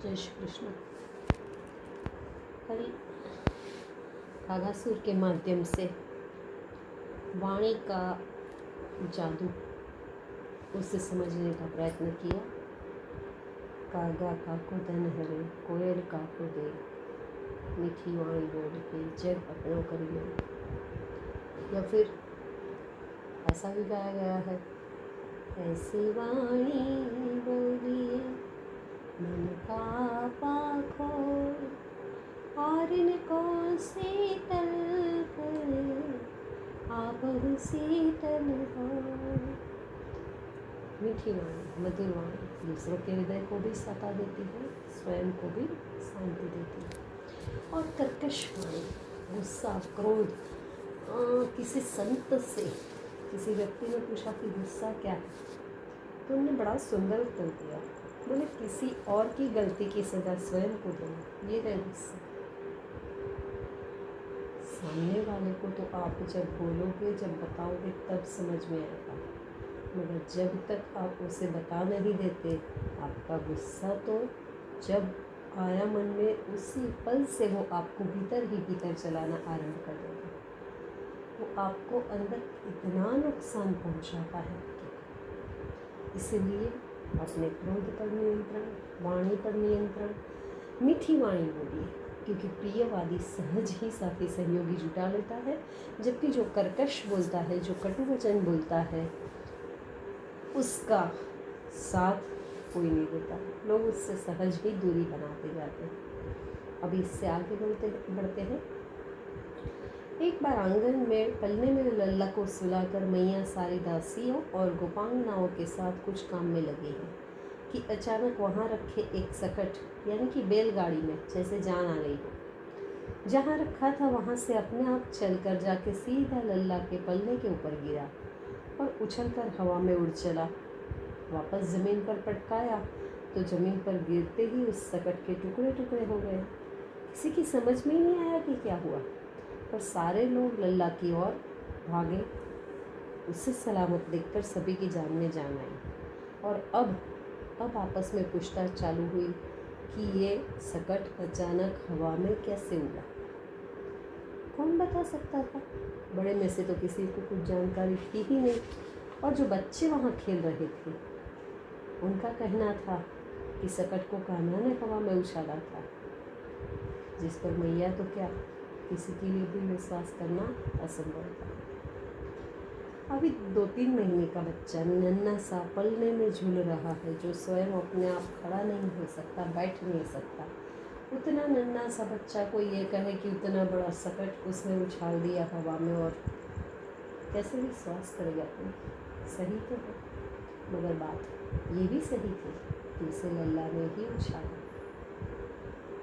जय श्री कृष्ण। कल कागासुर के माध्यम से वाणी का जादू उसे समझने का प्रयत्न किया। कागा काको धन हरे, कोयल काको दे, मीठी वाणी बोल के जग अपनों कर ले। या फिर ऐसा भी गाया गया है, ऐसी वाणी बोलिए मन का पाखो, और इनको शीतल कर आप शीतल हो। मीठी वाणी, मधुर वाणी दूसरों के हृदय को भी सता देती है, स्वयं को भी शांति देती है। और कर्कश वाणी, गुस्सा, क्रोध। किसी संत से किसी व्यक्ति ने पूछा कि गुस्सा क्या है, तो उन्होंने बड़ा सुंदर उत्तर दिया। बोले किसी और की गलती की सजा स्वयं को देना, ये है गुस्सा। सामने वाले को तो आप जब बोलोगे, जब बताओगे तब समझ में आएगा, मगर जब तक आप उसे बता नहीं देते, आपका गुस्सा तो जब आया मन में उसी पल से वो आपको भीतर ही भीतर चलाना आरंभ कर देगा। वो आपको अंदर इतना नुकसान पहुंचाता है। इसलिए अपने क्रोध पर नियंत्रण, वाणी पर नियंत्रण, मीठी वाणी बोलिए, क्योंकि प्रियवादी सहज ही साथी सहयोगी जुटा लेता है, जबकि जो कर्कश बोलता है, जो कटु वचन बोलता है, उसका साथ कोई नहीं देता। लोग उससे सहज ही दूरी बनाते जाते हैं। अभी इससे आगे बढ़ते हैं। एक बार आंगन में पलने में लल्ला को सुलाकर मैया सारी दासियों और गोपांगनाओं के साथ कुछ काम में लगी हैं कि अचानक वहाँ रखे एक सकट यानी कि बैलगाड़ी में जैसे जान आ गई हो। जहाँ रखा था वहाँ से अपने आप चलकर जाके सीधा लल्ला के पलने के ऊपर गिरा और उछलकर हवा में उड़ चला। वापस ज़मीन पर पटकाया तो ज़मीन पर गिरते ही उस सकट के टुकड़े टुकड़े हो गए। किसी की समझ में ही नहीं आया कि क्या हुआ, पर सारे लोग लल्ला की ओर भागे। उसे सलामत देखकर सभी की जान में जान आई। और अब आपस में पूछताछ चालू हुई कि ये सकट अचानक हवा में कैसे उड़ा। कौन बता सकता था? बड़े में से तो किसी को कुछ जानकारी थी ही नहीं। और जो बच्चे वहाँ खेल रहे थे, उनका कहना था कि सकट को कान्हा ने हवा में उछाला था, जिस पर मैया तो क्या, किसी के लिए भी विश्वास करना असंभव था। अभी 2-3 महीने का बच्चा नन्हा सा पलने में झूल रहा है, जो स्वयं अपने आप खड़ा नहीं हो सकता, बैठ नहीं सकता। उतना नन्हा सा बच्चा को ये कहे कि उतना बड़ा सकट उसने उछाल दिया हवा में, और कैसे विश्वास करेगा कोई? सही तो है, मगर बात ये भी सही थी कि उसे लल्ला ने ही उछाला।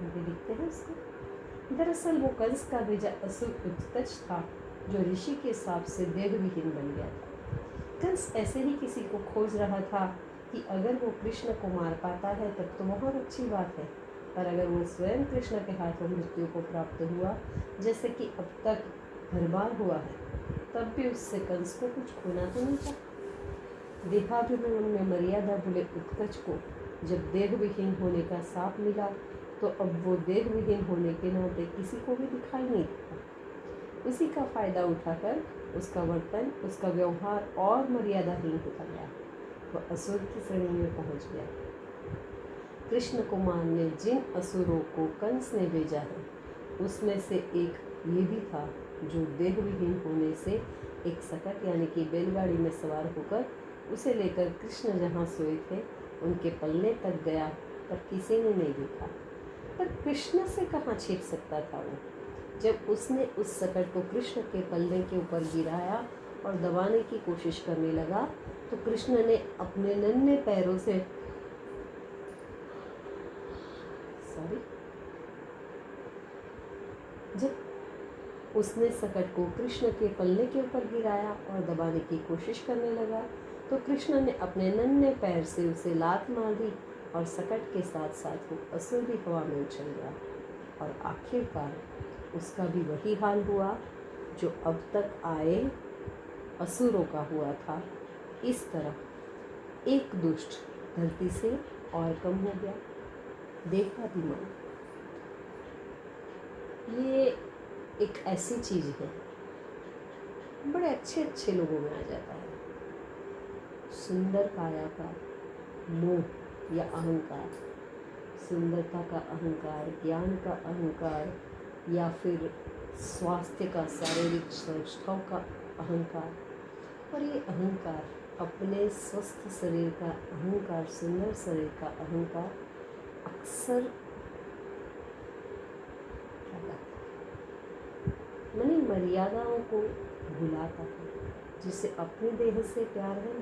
भी दिखते हैं उसको। दरअसल वो कंस का भेजा असुर उत्कच था, जो ऋषि के हिसाब से देहविहीन बन गया था। कंस ऐसे ही किसी को खोज रहा था कि अगर वो कृष्ण को मार पाता है तब तो बहुत अच्छी बात है, पर अगर वो स्वयं कृष्ण के हाथों मृत्यु को प्राप्त हुआ, जैसे कि अब तक हर बार हुआ है, तब भी उससे कंस को कुछ खोना तो नहीं था। देहाभिमान में मर्यादा भूले उत्कच को जब देहविहीन होने का साप मिला, तो अब वो देहविहीन होने के नाते किसी को भी दिखाई नहीं देता। उसी का फायदा उठाकर उसका वर्तन, उसका व्यवहार और मर्यादाहीन होता गया। वह असुर की श्रेणी में पहुंच गया। कृष्ण को मारने जिन असुरों को कंस ने भेजा है, उसमें से एक ये भी था, जो देहविहीन होने से एक सकट यानी कि बैलगाड़ी में सवार होकर उसे लेकर कृष्ण जहाँ सोए थे उनके पलने तक गया, पर किसी ने नहीं देखा। पर कृष्ण से कहाँ छिप सकता था वो? जब उसने उस सकट को कृष्ण के पलने के ऊपर गिराया और दबाने की कोशिश करने लगा, तो कृष्ण ने अपने नन्हे पैरों से जब उसने सकट को कृष्ण के पलने के ऊपर गिराया और दबाने की कोशिश करने लगा, तो कृष्ण ने अपने नन्हे पैर से उसे लात मार दी और सकट के साथ साथ वो असुर भी हवा में उछल गया। और आखिरकार उसका भी वही हाल हुआ जो अब तक आए असुरों का हुआ था। इस तरह एक दुष्ट धरती से और कम हो गया। देहाभिमान, ये एक ऐसी चीज है बड़े अच्छे अच्छे लोगों में आ जाता है। सुंदर काया का मोह या अहंकार, सुंदरता का अहंकार, ज्ञान का अहंकार, या फिर स्वास्थ्य का, शारीरिक संस्थाओं का अहंकार। और ये अहंकार, अपने स्वस्थ शरीर का अहंकार, सुंदर शरीर का अहंकार अक्सर माने मर्यादाओं को भुलाता है। जिसे अपने देह से प्यार है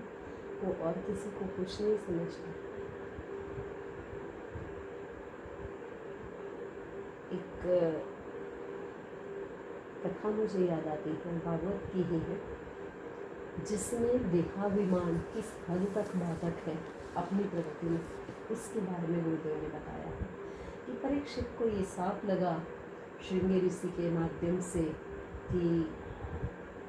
वो और किसी को कुछ नहीं समझता। एक कथा मुझे याद आती है, भागवत की ही है, जिसमें देहाभिमान किस हद तक बाधक है अपनी प्रगति में, उसके बारे में गुरुदेव ने बताया है कि परीक्षित को ये साफ लगा श्रृंगी ऋषि के माध्यम से कि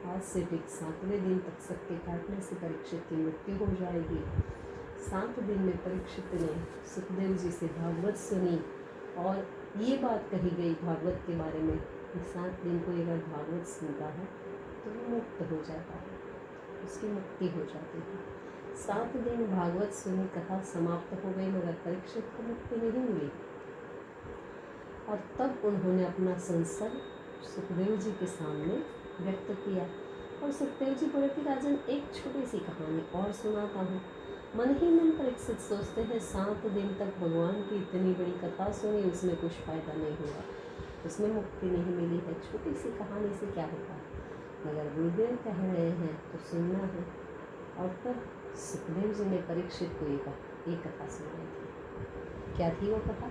आज से ठीक 7वें दिन तक सबके काटने से परीक्षित की मृत्यु हो जाएगी। 7 दिन में परीक्षित ने सुखदेव जी से भागवत सुनी और ये बात कही गई भागवत के बारे में कि 7 दिन को अगर भागवत सुनता है तो वो मुक्त हो जाता है, उसकी मुक्ति हो जाती है। 7 दिन भागवत सुनी, कथा समाप्त हो गई, मगर परीक्षित को मुक्ति नहीं मिली। और तब उन्होंने अपना संशय सुखदेव जी के सामने व्यक्त किया और सुखदेव जी बोले कि राजन, एक छोटी सी कहानी और सुनाता हूँ। मन ही मन परीक्षित सोचते हैं 7 दिन तक भगवान की इतनी बड़ी कथा सुनी, उसमें कुछ फ़ायदा नहीं हुआ, उसमें मुक्ति नहीं मिली है, छोटी सी कहानी से क्या होता है, मगर गुरुदेव कह रहे हैं तो सुनना है। और तब सुखदेव जी ने परीक्षित को एक कथा सुनाई थी। क्या थी वो कथा?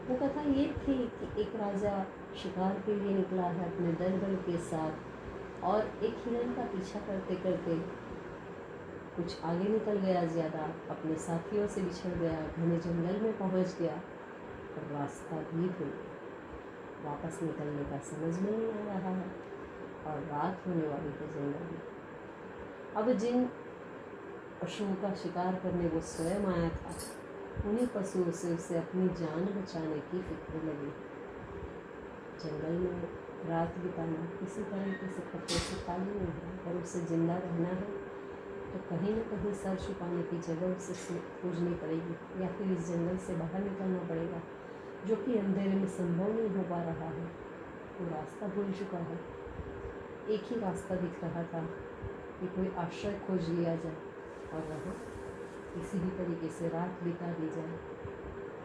वो कथा ये थी कि एक राजा शिकार के लिए निकला है अपने दल के साथ और एक हिरण का पीछा करते करते कुछ आगे निकल गया, ज़्यादा अपने साथियों से बिछड़ गया, घने जंगल में पहुंच गया और रास्ता भी भूल गया। वापस निकलने का समझ में नहीं आ रहा है और रात होने वाली है जंगल में। अब जिन पशुओं का शिकार करने वो स्वयं आया था, उन्हीं पशुओं से उसे अपनी जान बचाने की फिक्र लगी। जंगल में रात बिताना किसी तरीके से खतरे से खाली नहीं है, और उसे जिंदा रहना है तो कहीं न कहीं सर छुपाने की जगह उसे खोजनी पड़ेगी, या फिर इस जंगल से बाहर निकलना पड़ेगा, जो कि अंधेरे में संभव नहीं हो पा रहा है। वो रास्ता भूल चुका है। एक ही रास्ता दिख रहा था कि कोई आश्रय खोज लिया जाए और वहाँ किसी भी तरीके से रात बिता दी जाए।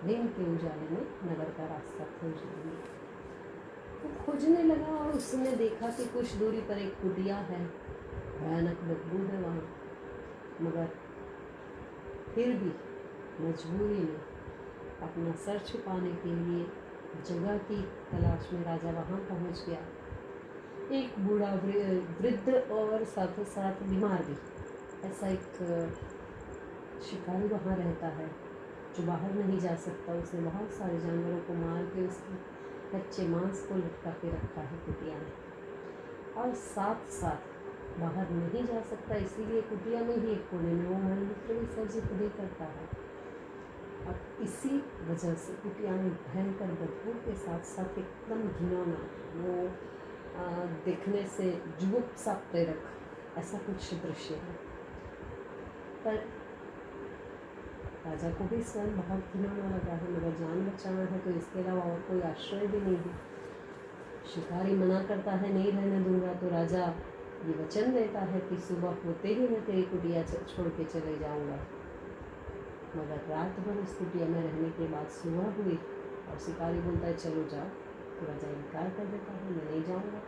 दिन के उजाले में नगर का रास्ता खोज लेंगे। वो खोजने लगा और उसने देखा कि कुछ दूरी पर एक कुटिया है, भयानक बदबू है वहाँ, मगर फिर भी मजबूरी में अपना सर छुपाने के लिए जगह की तलाश में राजा वहाँ पहुँच गया। एक बूढ़ा वृद्ध और साथ ही साथ बीमार भी, ऐसा एक शिकारी वहाँ रहता है जो बाहर नहीं जा सकता। उसने बहुत सारे जानवरों को मार के उसके कच्चे मांस को लटका के रखा है कुटिया में, और साथ साथ बाहर नहीं जा सकता, इसीलिए कुटिया में ही एक कोने में वो मलमूत्र विसर्जित खुद ही करता है। अब इसी वजह से कुटिया में भयंकर बदबू के साथ साथ एकदम घिनौना, वो देखने से जुगुप्सा प्रेरक ऐसा कुछ दृश्य है। पर राजा को भी स्वयं बहुत घिनौना लगा है, मगर जान बचाना है तो इसके अलावा और कोई आश्रय भी नहीं है। शिकारी मना करता है, नहीं रहने दूंगा, तो राजा ये वचन देता है कि सुबह होते ही मैं तेरी कुटिया छोड़ के चले जाऊंगा। मगर रात भर उस कुटिया में रहने के बाद सुबह हुई और शिकारी बोलता है चलो जाओ, तो राजा इनकार कर देता है, मैं नहीं जाऊंगा।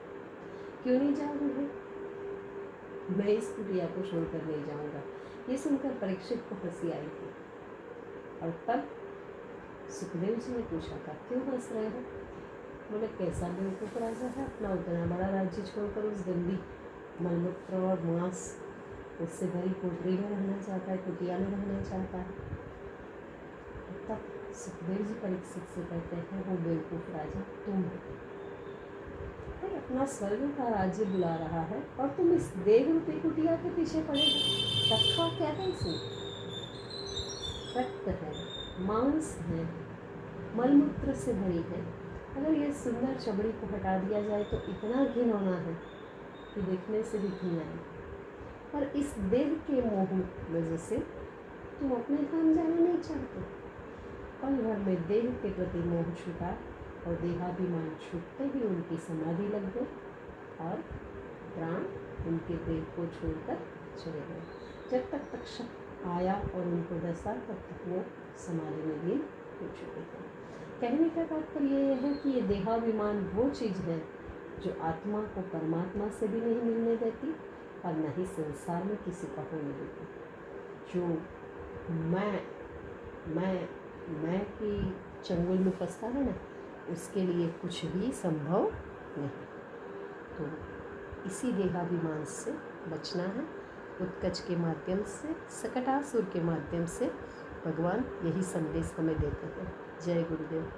क्यों नहीं जाऊंगा? मैं इस कुटिया को छोड़कर नहीं जाऊंगा। ये सुनकर परीक्षित को हंसी आई थी, और तब सुखदेव जी ने पूछा था क्यों हंस रहे हो? बोले कैसा बेवकूफ़ राजा है, अपना उतना बड़ा राज्य छोड़कर उस गंदी मलमूत्र और मांस उससे भरी कोठरी में रहना चाहता है, कुटिया में रहना चाहता है। तब सुखदेव जी परीक्षित से कहते हैं वो बेवकूफ़ राजा तुम हो। अपना स्वर्ग का राज्य बुला रहा है और तुम इस देह रूपी कुटिया के पीछे पड़े हो। रखा क्या है इसमें? रक्त है, मांस है, मलमूत्र से भरी है। अगर ये सुंदर चमड़ी को हटा दिया जाए तो इतना घिनौना है कि देखने से भी घिन आए। और इस देह के मोह वजह से तुम अपने धाम जाना नहीं चाहते। पल भर में देह के प्रति मोह छूटा और देहाभिमान छूटते ही उनकी समाधि लग गई और प्राण उनके देह को छोड़कर चले गए। जब तक तक्षक आया और उनको डसा तब तक वो समाधि में लीन हो चुके थे। कहने का तात्पर्य यह है कि ये देहाभिमान वो चीज़ है जो आत्मा को परमात्मा से भी नहीं मिलने देती और न ही संसार में किसी का होने देती। जो मैं की चंगुल में फंसता है ना, उसके लिए कुछ भी संभव नहीं। तो इसी देहाभिमान से बचना है। उत्कच के माध्यम से, सकटासुर के माध्यम से भगवान यही संदेश हमें देते हैं। जय गुरुदेव।